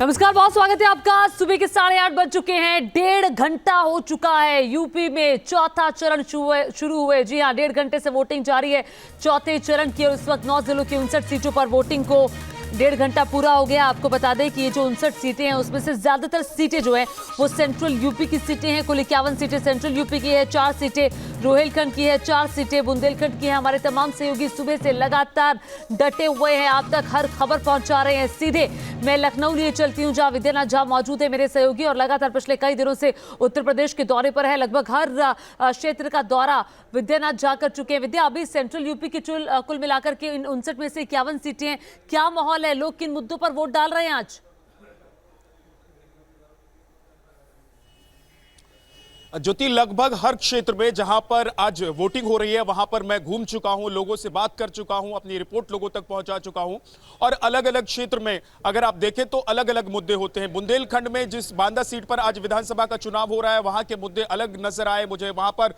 नमस्कार, बहुत स्वागत है आपका। सुबह के 8:30 बज चुके हैं। 1.5 घंटा हो चुका है। यूपी में चौथा चरण शुरू हुए। जी हां, 1.5 घंटे से वोटिंग जारी है चौथे चरण की। और इस वक्त 9 जिलों की 59 सीटों पर वोटिंग को 1.5 घंटा पूरा हो गया। आपको बता दें कि ये जो 59 सीटें हैं उसमें से ज्यादातर सीटें जो है वो सेंट्रल यूपी की सीटें हैं। कुल 51 सीटें सेंट्रल यूपी की है, 4 सीटें रोहिलखंड की है, 4 सीटें बुंदेलखंड की है। हमारे तमाम सहयोगी सुबह से लगातार डटे हुए हैं, आप तक हर खबर पहुंचा रहे हैं। सीधे मैं लखनऊ लिए चलती हूं, जहां विद्यानाथ झा मौजूद है मेरे सहयोगी, और लगातार पिछले कई दिनों से उत्तर प्रदेश के दौरे पर है। लगभग हर क्षेत्र का दौरा विद्यानाथ झा कर चुके हैं। विद्या, अभी सेंट्रल यूपी की कुल मिलाकर के 59 में से 51 सीटें हैं। क्या माहौल है? लोग किन मुद्दों पर वोट डाल रहे हैं आज? ज्योति, लगभग हर क्षेत्र में जहां पर आज वोटिंग हो रही है वहां पर मैं घूम चुका हूं, लोगों से बात कर चुका हूं, अपनी रिपोर्ट लोगों तक पहुंचा चुका हूं। और अलग अलग क्षेत्र में अगर आप देखें तो अलग अलग मुद्दे होते हैं। बुंदेलखंड में जिस बांदा सीट पर आज विधानसभा का चुनाव हो रहा है वहां के मुद्दे अलग नजर आए मुझे। वहां पर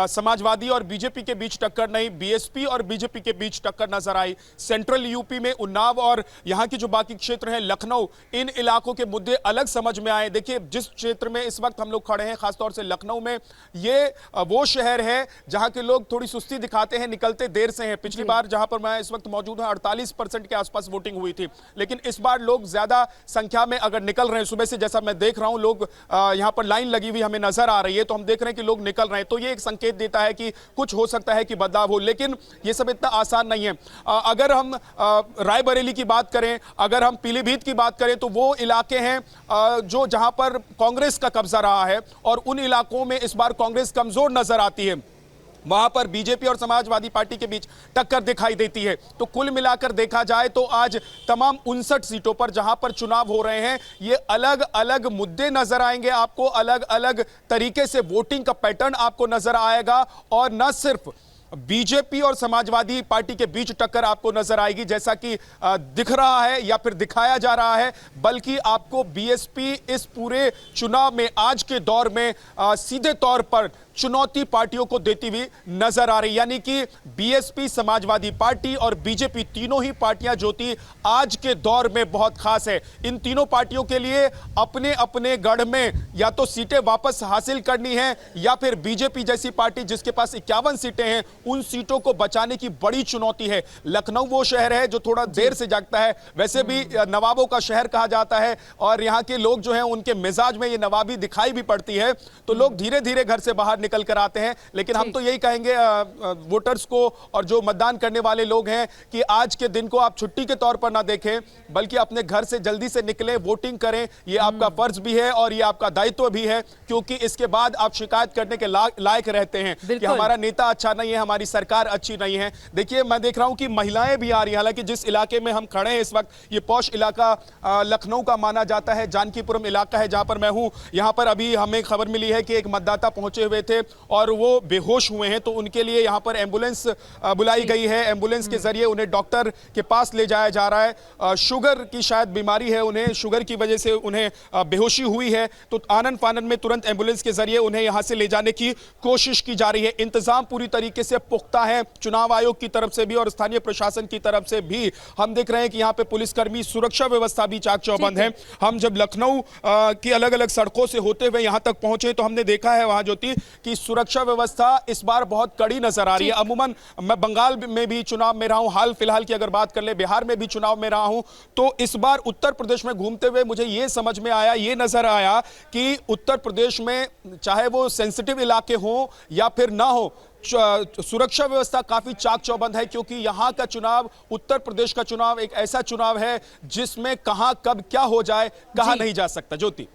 समाजवादी और बीजेपी के बीच टक्कर नहीं, बीएसपी और बीजेपी के बीच टक्कर नजर आई। सेंट्रल यूपी में उन्नाव और यहां की जो बाकी क्षेत्र हैं लखनऊ, इन इलाकों के मुद्दे अलग समझ में आए। देखिए, जिस क्षेत्र में इस वक्त हम लोग खड़े हैं, खासतौर से लखनऊ में, ये वो शहर है जहां के लोग थोड़ी सुस्ती दिखाते हैं, निकलते देर से हैं। पिछली बार जहां पर मैं इस वक्त मौजूद हूं 48% के आसपास वोटिंग हुई थी, लेकिन इस बार लोग ज्यादा संख्या में अगर निकल रहे हैं सुबह से, जैसा मैं देख रहा हूं, लोग यहां पर लाइन लगी हुई हमें नजर आ रही है, तो हम देख रहे हैं कि लोग निकल रहे हैं। तो ये एक संकेत देता है कि कुछ हो सकता है कि बदलाव हो, लेकिन ये सब इतना आसान नहीं है। अगर हम रायबरेली की बात करें, अगर हम पीलीभीत की बात करें, तो वो इलाके हैं जो जहां पर कांग्रेस का कब्जा रहा है, और उन इलाकों में इस बार कांग्रेस कमजोर नजर आती है। वहां पर बीजेपी और समाजवादी पार्टी के बीच टक्कर दिखाई देती है। तो कुल मिलाकर देखा जाए तो आज तमाम 59 सीटों पर जहां पर चुनाव हो रहे हैं, ये अलग अलग मुद्दे नजर आएंगे आपको, अलग अलग तरीके से वोटिंग का पैटर्न आपको नजर आएगा। और न सिर्फ बीजेपी और समाजवादी पार्टी के बीच टक्कर आपको नजर आएगी जैसा कि दिख रहा है या फिर दिखाया जा रहा है, बल्कि आपको बीएसपी इस पूरे चुनाव में आज के दौर में सीधे तौर पर चुनौती पार्टियों को देती हुई नजर आ रही। यानी कि बीएसपी, समाजवादी पार्टी और बीजेपी, तीनों ही पार्टियां जो थी आज के दौर में बहुत खास है। इन तीनों पार्टियों के लिए अपने अपने गढ़ में या तो सीटें वापस हासिल करनी है, या फिर बीजेपी जैसी पार्टी जिसके पास 51 सीटें हैं, उन सीटों को बचाने की बड़ी चुनौती है। लखनऊ वो शहर है जो थोड़ा देर से जागता है, वैसे भी नवाबों का शहर कहा जाता है, और यहां के लोग जो हैं उनके मिजाज में ये नवाबी दिखाई भी पड़ती है। तो लोग धीरे धीरे घर से बाहर निकल कर आते हैं। लेकिन हम तो यही कहेंगे वोटर्स को और जो मतदान करने वाले लोग हैं कि आज के दिन को आप छुट्टी के तौर पर ना देखें, बल्कि अपने घर से जल्दी से निकलें, वोटिंग करें। ये आपका फर्ज भी है और ये आपका दायित्व भी है, क्योंकि इसके बाद आप शिकायत करने के लायक रहते हैं कि हमारा नेता अच्छा नहीं है, हमारी सरकार अच्छी नहीं है। देखिए, मैं देख रहा हूं कि महिलाएं भी आ रही हैं। हालांकि जिस इलाके में हम खड़े हैं इस वक्त, ये पॉश इलाका लखनऊ का माना जाता है, जानकीपुरम इलाका है जहां पर मैं हूं। यहां पर अभी हमें खबर मिली है कि एक मतदाता पहुंचे हुए थे और वो बेहोश हुए हैं, तो उनके लिए यहां पर एम्बुलेंस बुलाई गई है। एम्बुलेंस के जरिए उन्हें डॉक्टर के पास ले जाया जा रहा है। शुगर की शायद बीमारी है उन्हें, शुगर की वजह से उन्हें बेहोशी हुई है, तो आनन फानन में तुरंत एम्बुलेंस के जरिए उन्हें यहां से ले जाने की कोशिश की जा रही है। इंतजाम पूरी तरीके से पुख्ता है, चुनाव आयोग की तरफ से भी और स्थानीय प्रशासन की तरफ से भी। हम देख रहे हैं कि यहां पे पुलिसकर्मी, सुरक्षा व्यवस्था भी चाक चौबंद है। हम जब लखनऊ की अलग अलग सड़कों से होते हुए यहां तक पहुंचे तो हमने देखा है वहां ज्योति कि सुरक्षा व्यवस्था इस बार बहुत कड़ी नजर आ रही है। अमूमन मैं बंगाल में भी चुनाव में रहा हूं, हाल फिलहाल की अगर बात कर ले बिहार में भी चुनाव में रहा हूं, तो इस बार उत्तर प्रदेश में घूमते हुए मुझे यह समझ में आया, यह नजर आया कि उत्तर प्रदेश में चाहे वो सेंसिटिव इलाके हो या फिर ना हो, सुरक्षा व्यवस्था काफी चाक चौबंद है, क्योंकि यहां का चुनाव, उत्तर प्रदेश का चुनाव एक ऐसा चुनाव है जिसमें कहां कब क्या हो जाए कहा नहीं जा सकता। ज्योति,